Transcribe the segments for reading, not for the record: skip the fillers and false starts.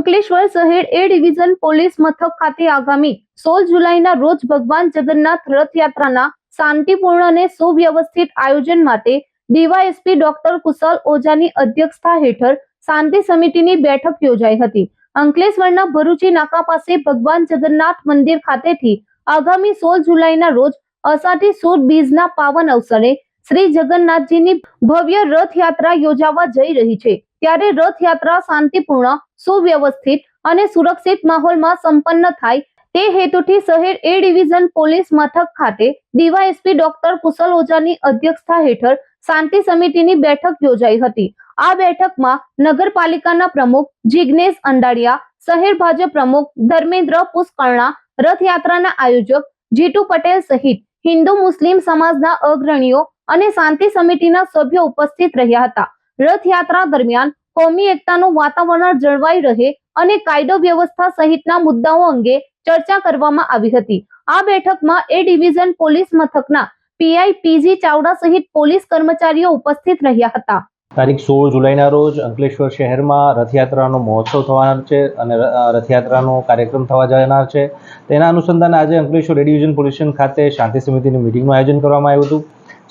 અંકલેશ્વર શહેર એ division police મથક ખાતે આગામી 16 જુલાઈના રોજ ભગવાન જગન્નાથ રથયાત્રાના શાંતિપૂર્ણ અને સુવ્યવસ્થિત આયોજન માટે ડીવાયએસપી ડોક્ટર કુશલ ઓઝાની અધ્યક્ષતા હેઠળ શાંતિ સમિતિની બેઠક યોજાઈ હતી। અંકલેશ્વરના ભરૂચી નાકા પાસે ભગવાન જગન્નાથ મંદિર ખાતેથી આગામી 16 જુલાઈના રોજ અષાઢી સુદ બીજના પાવન અવસરે શ્રી જગન્નાથજીની ભવ્ય રથયાત્રા યોજાવા જઈ રહી છે। ત્યારે રથયાત્રા શાંતિપૂર્ણ, સુવ્યવસ્થિત અને સુરક્ષિત માહોલમાં સંપન્ન થાય તે હેતુથી શહેર એ ડિવિઝન પોલીસ મથક ખાતે ડીવાયએસપી ડોક્ટર કુશલ ઓઝાની અધ્યક્ષતા હેઠળ શાંતિ સમિતિની બેઠક યોજાઈ હતી। આ બેઠકમાં નગરપાલિકાના પ્રમુખ જિગ્નેશ અંડાડિયા, શહેર ભાજપ પ્રમુખ ધર્મેન્દ્ર પુષ્કરણા, રથયાત્રાના આયોજક જીતુ પટેલ સહિત હિન્દુ મુસ્લિમ સમાજના અગ્રણીઓ અને શાંતિ સમિતિના સભ્યો ઉપસ્થિત રહ્યા હતા। રથયાત્રા દરમિયાન કોમી એકતાનું વાતાવરણ જળવાઈ રહે અને કાયદો વ્યવસ્થા સહિતના મુદ્દાઓ અંગે ચર્ચા કરવામાં આવી હતી। આ બેઠકમાં એ ડિવિઝન પોલીસ મથકના પીઆઈ પીજી ચાવડા સહિત પોલીસ કર્મચારીઓ ઉપસ્થિત રહ્યા હતા। તારીખ 16 જુલાઈના રોજ અંકલેશ્વર શહેરમાં રથયાત્રાનો મહોત્સવ થવાનો છે અને રથયાત્રાનો કાર્યક્રમ થવા જનાર છે। તેના અનુસંધાને આજે અંકલેશ્વર એ ડિવિઝન પોલીસ સ્ટેશન ખાતે શાંતિ સમિતિની મિટિંગનું આયોજન કરવામાં આવ્યું હતું,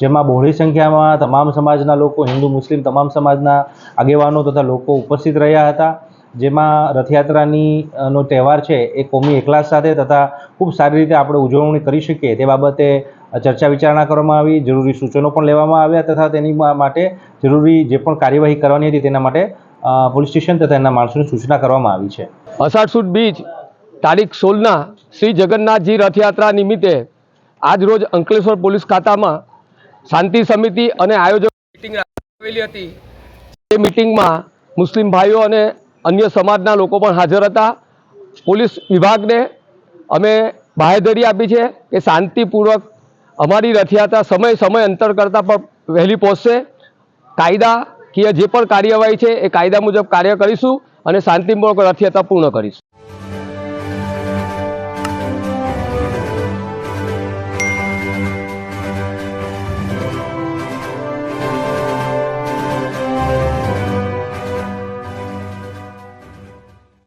જેમાં બહોળી સંખ્યામાં તમામ સમાજના લોકો, હિન્દુ મુસ્લિમ તમામ સમાજના આગેવાનો તથા લોકો ઉપસ્થિત રહ્યા હતા। જેમાં રથયાત્રાની નો તહેવાર છે એ કોમી એકલાસ સાથે તથા ખૂબ સારી રીતે આપણે ઉજવણી કરી શકીએ તે બાબતે ચર્ચા વિચારણા કરવામાં આવી, જરૂરી સૂચનો પણ લેવામાં આવ્યા તથા તેની માટે જરૂરી જે પણ કાર્યવાહી કરવાની હતી તેના માટે પોલીસ સ્ટેશન તથા એના માણસોની સૂચના કરવામાં આવી છે। અષાઢ સુદ બીજ તારીખ 16ના શ્રી જગન્નાથજી રથયાત્રા નિમિત્તે આજ રોજ અંકલેશ્વર પોલીસ ખાતામાં શાંતિ સમિતિ અને આયોજક મિટિંગ આવેલી હતી। એ મિટિંગમાં મુસ્લિમ ભાઈઓ અને અન્ય સમાજના લોકો પણ હાજર હતા। પોલીસ વિભાગને અમે બાંહેધરી આપી છે કે શાંતિપૂર્વક અમારી રથયાત્રા સમય અંતર કરતાં પણ વહેલી પહોંચશે। કાયદાકીય જે પણ કાર્યવાહી છે એ કાયદા મુજબ કાર્ય કરીશું અને શાંતિપૂર્વક રથયાત્રા પૂર્ણ કરીશું।